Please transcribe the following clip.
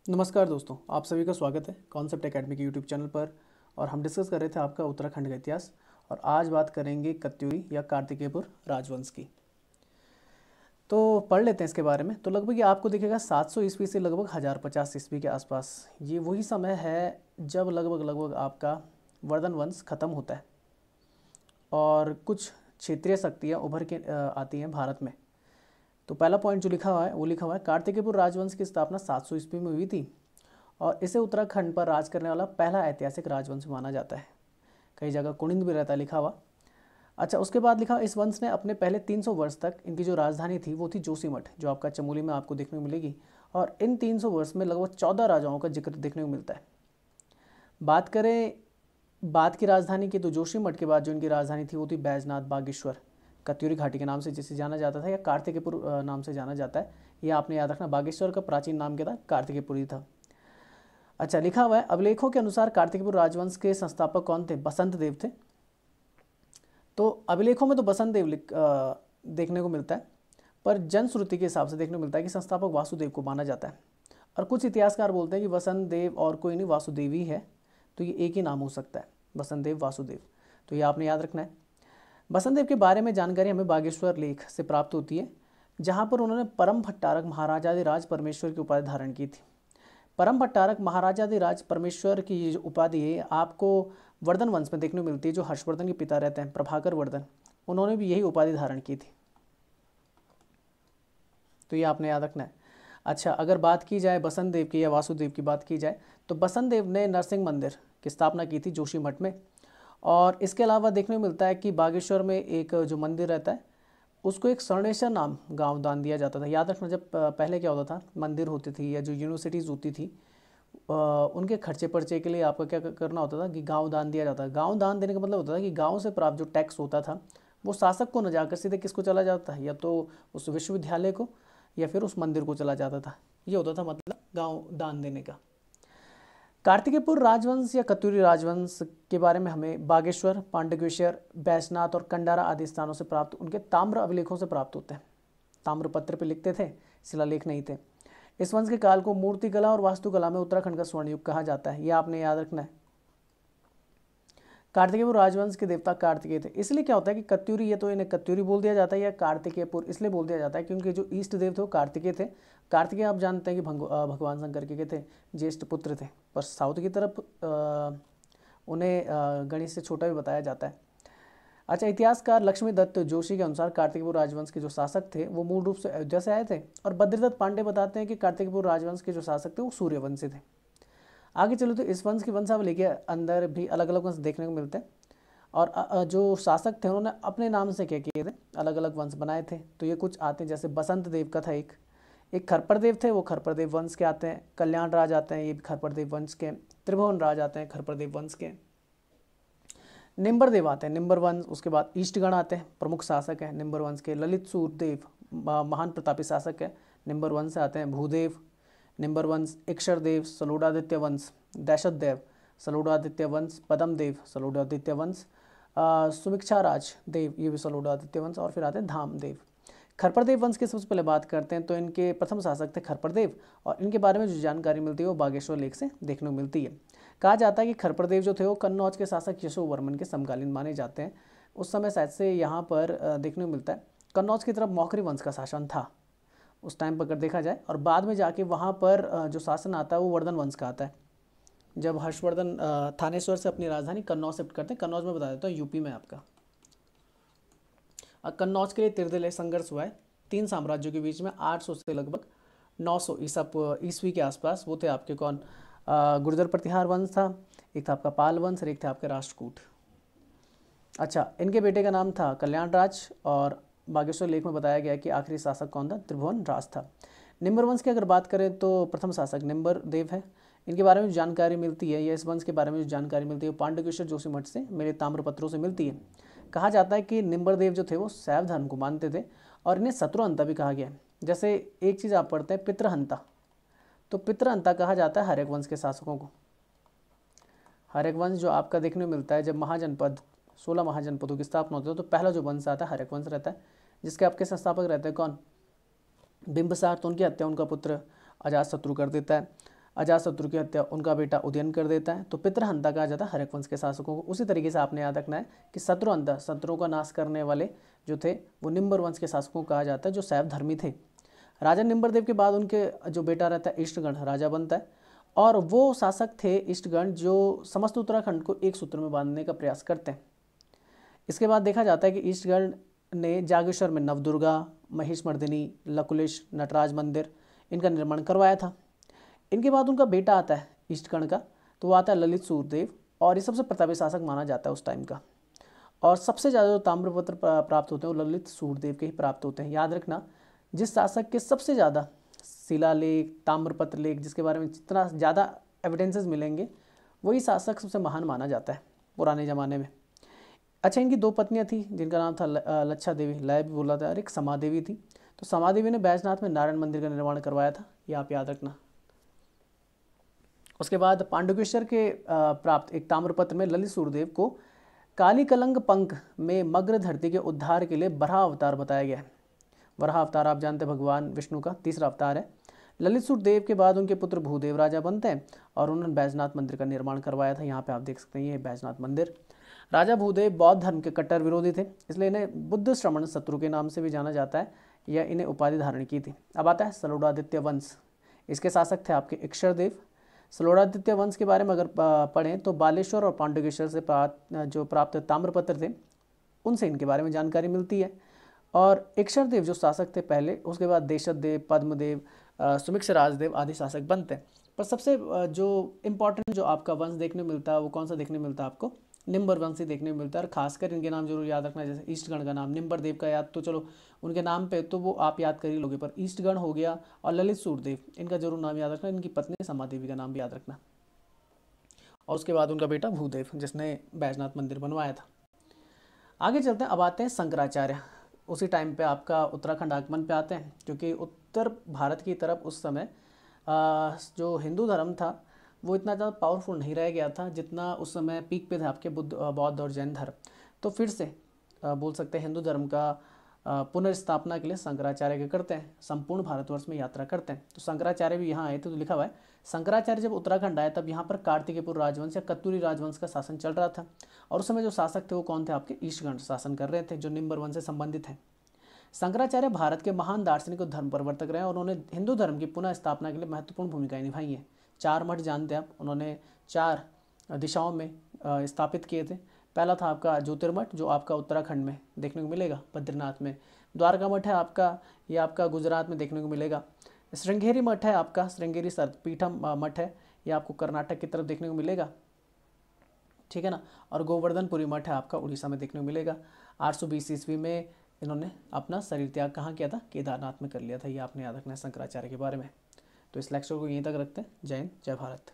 नमस्कार दोस्तों, आप सभी का स्वागत है कॉन्सेप्ट एकेडमी के यूट्यूब चैनल पर। और हम डिस्कस कर रहे थे आपका उत्तराखंड का इतिहास। और आज बात करेंगे कत्यूरी या कार्तिकेयपुर राजवंश की। तो पढ़ लेते हैं इसके बारे में। तो लगभग ये आपको दिखेगा 700 ईस्वी से लगभग 1050 ईस्वी के आसपास। ये वही समय है जब लगभग आपका वर्धन वंश खत्म होता है और कुछ क्षेत्रीय शक्तियाँ उभर के आती हैं भारत में। तो पहला पॉइंट जो लिखा हुआ है वो लिखा हुआ है, कार्तिकेयपुर राजवंश की स्थापना 700 ईस्वी में हुई थी और इसे उत्तराखंड पर राज करने वाला पहला ऐतिहासिक राजवंश माना जाता है। कई जगह कुणिंद भी रहता है लिखा हुआ। अच्छा, उसके बाद लिखा, इस वंश ने अपने पहले 300 वर्ष तक इनकी जो राजधानी थी वो थी जोशीमठ, जो आपका चमोली में आपको देखने को मिलेगी। और इन 300 वर्ष में लगभग 14 राजाओं का जिक्र देखने को मिलता है। बात करें बाद की राजधानी की, तो जोशीमठ के बाद जो इनकी राजधानी थी वो थी बैजनाथ बागेश्वर, कत्यूरी घाटी के नाम से जिसे जाना जाता था, या कार्तिकेयपुर नाम से जाना जाता है। ये आपने याद रखना, बागेश्वर का प्राचीन नाम क्या था? कार्तिकेयपुर ही था। अच्छा, लिखा हुआ है, अभिलेखों के अनुसार कार्तिकेयपुर राजवंश के संस्थापक कौन थे? बसंत देव थे। तो अभिलेखों में तो बसंत देव देखने को मिलता है, पर जनश्रुति के हिसाब से देखने को मिलता है कि संस्थापक वासुदेव को माना जाता है। और कुछ इतिहासकार बोलते हैं कि बसंत देव और कोई नहीं, वासुदेव ही है। तो ये एक ही नाम हो सकता है, बसंत देव, वासुदेव। तो ये आपने याद रखना है। बसंत देव के बारे में जानकारी हमें बागेश्वर लेख से प्राप्त होती है, जहाँ पर उन्होंने परम भट्टारक महाराजाधिराज परमेश्वर की उपाधि धारण की थी। परम भट्टारक महाराजाधिराज परमेश्वर की ये जो उपाधि है आपको वर्धन वंश में देखने को मिलती है। जो हर्षवर्धन के पिता रहते हैं, प्रभाकर वर्धन, उन्होंने भी यही उपाधि धारण की थी। तो ये आपने याद रखना है। अच्छा, अगर बात की जाए बसंत देव की या वासुदेव की बात की जाए, तो बसंत देव ने नरसिंह मंदिर की स्थापना की थी जोशीमठ में। और इसके अलावा देखने को मिलता है कि बागेश्वर में एक जो मंदिर रहता है उसको एक स्वर्णेश्वर नाम गांव दान दिया जाता था। याद रखना, जब पहले क्या होता था, मंदिर होती थी या जो यूनिवर्सिटीज़ होती थी, उनके खर्चे पर्चे के लिए आपका क्या करना होता था कि गांव दान दिया जाता है। गांव दान देने का मतलब होता था कि गांव से प्राप्त जो टैक्स होता था वो शासक को न जाकर सीधे किसको चला जाता है, या तो उस विश्वविद्यालय को या फिर उस मंदिर को चला जाता था। ये होता था मतलब गांव दान देने का। कार्तिकेयपुर राजवंश या कत्यूरी राजवंश के बारे में हमें बागेश्वर, पांडुकेश्वर, बैजनाथ और कंडारा आदि स्थानों से प्राप्त उनके ताम्र अभिलेखों से प्राप्त होते हैं। ताम्र पत्र पे लिखते थे, शिलालेख नहीं थे। इस वंश के काल को मूर्तिकला और वास्तुकला में उत्तराखंड का स्वर्ण युग कहा जाता है। यह आपने याद रखना है। कार्तिकेयपुर राजवंश के देवता कार्तिकेय थे। इसलिए क्या होता है कि कत्यूरी, ये तो इन्हें कत्यूरी बोल दिया जाता है, या कार्तिकेयपुर इसलिए बोल दिया जाता है क्योंकि जो ईष्ट देव थे वो कार्तिकेय थे। कार्तिकेय आप जानते हैं कि भगवान शंकर के थे, ज्येष्ठ पुत्र थे। पर साउथ की तरफ उन्हें गणेश से छोटा भी बताया जाता है। अच्छा, इतिहासकार लक्ष्मी दत्त जोशी के अनुसार कार्तिकेयपुर राजवंश के जो शासक थे वो मूल रूप से अयोध्या से आए थे। और बद्रीदत्त पांडे बताते हैं कि कार्तिकेयपुर राजवंश के जो शासक थे वो सूर्यवंशी थे। आगे चलो तो इस वंश की वंशावली के अंदर भी अलग अलग वंश देखने को मिलते हैं। और जो शासक थे उन्होंने अपने नाम से क्या किए थे, अलग अलग वंश बनाए थे। तो ये कुछ आते हैं, जैसे बसंत देव का था एक खरपर थे, वो खरपर देव वंश के आते हैं। कल्याण राज आते हैं, ये भी खरपर देव वंश के। त्रिभुवन राज आते हैं, खरपर देव वंश के। निम्बर देव आते हैं, निम्बर वंश। उसके बाद ईष्टगण आते हैं, प्रमुख शासक हैं निम्बर वंश के। ललित सूरदेव महान प्रतापी शासक है, निम्बर वंश से आते हैं। भूदेव निम्बर वंश, इक्षर देव सलूडादित्य वंश, दैशत देव सलूडादित्य वंश, पदम देव सलूडादित्य वंश, सुमिक्षा राज देव, ये भी सलूडादित्य वंश। और फिर आते हैं धाम देव। खरपर देव वंश की सबसे पहले बात करते हैं, तो इनके प्रथम शासक थे खरपर देव। और इनके बारे में जो जानकारी मिलती है वो बागेश्वर लेख से देखने को मिलती है। कहा जाता है कि खरपर देव जो थे वो कन्नौज के शासक यशोवर्मन के समकालीन माने जाते हैं। उस समय शायद से यहाँ पर देखने को मिलता है कन्नौज की तरफ मौखरी वंश का शासन था उस टाइम पर अगर देखा जाए। और बाद में जाके वहाँ पर जो शासन आता है वो वर्धन वंश का आता है, जब हर्षवर्धन थानेश्वर से अपनी राजधानी कन्नौज शिफ्ट करते हैं। कन्नौज में बता देता हूँ यूपी में आपका। कन्नौज के लिए त्रिदलीय संघर्ष हुआ है 3 साम्राज्यों के बीच में 800 से लगभग 900 ईस्वी के आसपास। वो थे आपके कौन? गुर्जर प्रतिहार वंश था, एक था आपका पाल वंश और एक था आपका राष्ट्रकूट। अच्छा, इनके बेटे का नाम था कल्याण राज। और बागेश्वर लेख में बताया गया कि आखिरी शासक कौन था? त्रिभुवन राज था। निम्बर वंश की अगर बात करें तो प्रथम शासक निम्बर देव है। इनके बारे में जो जानकारी मिलती है, या इस वंश के बारे में जो जानकारी मिलती है, पांडुकेश्वर जोशीमठ से मेरे ताम्रपत्रों से मिलती है। कहा जाता है कि निम्बर देव जो थे वो शैव धर्म को मानते थे और इन्हें शत्रुहंता भी कहा गया है। जैसे एक चीज़ आप पढ़ते हैं पितृहंता, तो पितृहंता कहा जाता है हर्यक वंश के शासकों को। हर्यक वंश जो आपका देखने को मिलता है, जब महाजनपद 16 महाजनपदों की स्थापना होती है तो पहला जो वंश आता है हर्यक वंश रहता है, जिसके आपके संस्थापक रहते हैं कौन? बिंबिसार। तो उनकी हत्या उनका पुत्र अजातशत्रु कर देता है। अजातशत्रु की हत्या उनका बेटा उदयन कर देता है। तो पितृहंता कहा जाता है हर्यक वंश के शासकों को। उसी तरीके से आपने याद रखना है कि शत्रुहंता, शत्रुओं का नाश करने वाले जो थे वो निम्बर वंश के शासकों को कहा जाता है, जो शैव धर्मी थे। राजा निम्बरदेव के बाद उनके जो बेटा रहता है इष्टगण राजा बनता है, और वो शासक थे इष्टगण जो समस्त उत्तराखंड को एक सूत्र में बांधने का प्रयास करते हैं। इसके बाद देखा जाता है कि इष्टगण ने जागेश्वर में नवदुर्गा, महिषमर्दिनी, लकुलिश, नटराज मंदिर इनका निर्माण करवाया था। इनके बाद उनका बेटा आता है इष्टगण का, तो वो आता है ललित सूरदेव, और ये सबसे प्रतापी शासक माना जाता है उस टाइम का। और सबसे ज़्यादा जो ताम्रपत्र प्राप्त होते हैं वो ललित सूरदेव के ही प्राप्त होते हैं। याद रखना, जिस शासक के सबसे ज़्यादा शिलालेख, ताम्रपत्र लेख, जिसके बारे में जितना ज़्यादा एविडेंसेस मिलेंगे, वही शासक सबसे महान माना जाता है पुराने ज़माने में। अच्छा, इनकी दो पत्नियां थी जिनका नाम था लच्छा देवी, लय भी बोला था, और एक समादेवी थी। तो समादेवी ने बैजनाथ में नारायण मंदिर का निर्माण करवाया था, ये आप याद रखना। उसके बाद पांडुकेश्वर के प्राप्त एक ताम्रपत्र में ललित सूरदेव को काली कलंग पंख में मग्र धरती के उद्धार के लिए बराह अवतार बताया गया है। वराह अवतार आप जानते हैं भगवान विष्णु का तीसरा अवतार है। ललित सूरदेव के बाद उनके पुत्र भूदेव राजा बनते हैं, और उन्होंने बैजनाथ मंदिर का निर्माण करवाया था। यहाँ पे आप देख सकते हैं ये बैजनाथ मंदिर। राजा भूदेव बौद्ध धर्म के कट्टर विरोधी थे, इसलिए इन्हें बुद्ध श्रमण शत्रु के नाम से भी जाना जाता है, या इन्हें उपाधि धारण की थी। अब आता है सलोड़ादित्य वंश। इसके शासक थे आपके इक्षरदेव। सलोड़ादित्य वंश के बारे में अगर पढ़ें तो बालेश्वर और पांडुकेश्वर से जो प्राप्त ताम्रपत्र थे उनसे इनके बारे में जानकारी मिलती है। और इक्षरदेव जो शासक थे पहले, उसके बाद देशदेव, पद्मदेव, सुमिक्ष राजदेव आदि शासक बनते हैं। पर सबसे जो इम्पोर्टेंट जो आपका वंश देखने मिलता है वो कौन सा देखने मिलता है आपको? निम्बर वंश ही देखने मिलता है। और खासकर इनके नाम जरूर याद रखना, जैसे ईस्टगण का नाम, निम्बर देव का याद तो चलो उनके नाम पे तो वो आप याद कर ही लोगे, पर ईस्टगण हो गया और ललित सूरदेव इनका जरूर नाम याद रखना। इनकी पत्नी समादेवी का नाम भी याद रखना। और उसके बाद उनका बेटा भूदेव जिसने बैजनाथ मंदिर बनवाया था। आगे चलते हैं, अब आते हैं शंकराचार्य। उसी टाइम पे आपका उत्तराखंड आगमन पे आते हैं, क्योंकि उत्तर भारत की तरफ उस समय जो हिंदू धर्म था वो इतना ज़्यादा पावरफुल नहीं रह गया था जितना उस समय पीक पे थे आपके बौद्ध और जैन धर्म। तो फिर से बोल सकते हैं हिंदू धर्म का पुनर्स्थापना के लिए शंकराचार्य क्या करते हैं, संपूर्ण भारतवर्ष में यात्रा करते हैं। तो शंकराचार्य भी यहाँ आए थे। तो लिखा हुआ है शंकराचार्य जब उत्तराखंड आए तब यहाँ पर कार्तिकेयपुर राजवंश या कत्यूरी राजवंश का शासन चल रहा था, और उस समय जो शासक थे वो कौन थे? आपके ईशगण शासन कर रहे थे, जो निम्बर वंश से संबंधित हैं। शंकराचार्य भारत के महान दार्शनिक और धर्म प्रवर्तक रहे, और उन्होंने हिंदू धर्म की पुनः स्थापना के लिए महत्वपूर्ण भूमिकाएं निभाई हैं। 4 मठ जानते हैं आप, उन्होंने 4 दिशाओं में स्थापित किए थे। पहला था आपका ज्योतिर्मठ, जो आपका उत्तराखंड में देखने को मिलेगा, बद्रीनाथ में। द्वारका मठ है आपका, ये आपका गुजरात में देखने को मिलेगा। श्रृंगेरी मठ है आपका, श्रृंगेरी सर्वपीठम मठ है, ये आपको कर्नाटक की तरफ देखने को मिलेगा, ठीक है ना। और गोवर्धनपुरी मठ है आपका, उड़ीसा में देखने को मिलेगा। 820 ईस्वी में इन्होंने अपना शरीर त्याग कहाँ किया था? केदारनाथ में कर लिया था। ये आपने याद रखना है शंकराचार्य के बारे में। तो इस लेक्चर को यहीं तक रखते हैं। जय हिंद, जय भारत।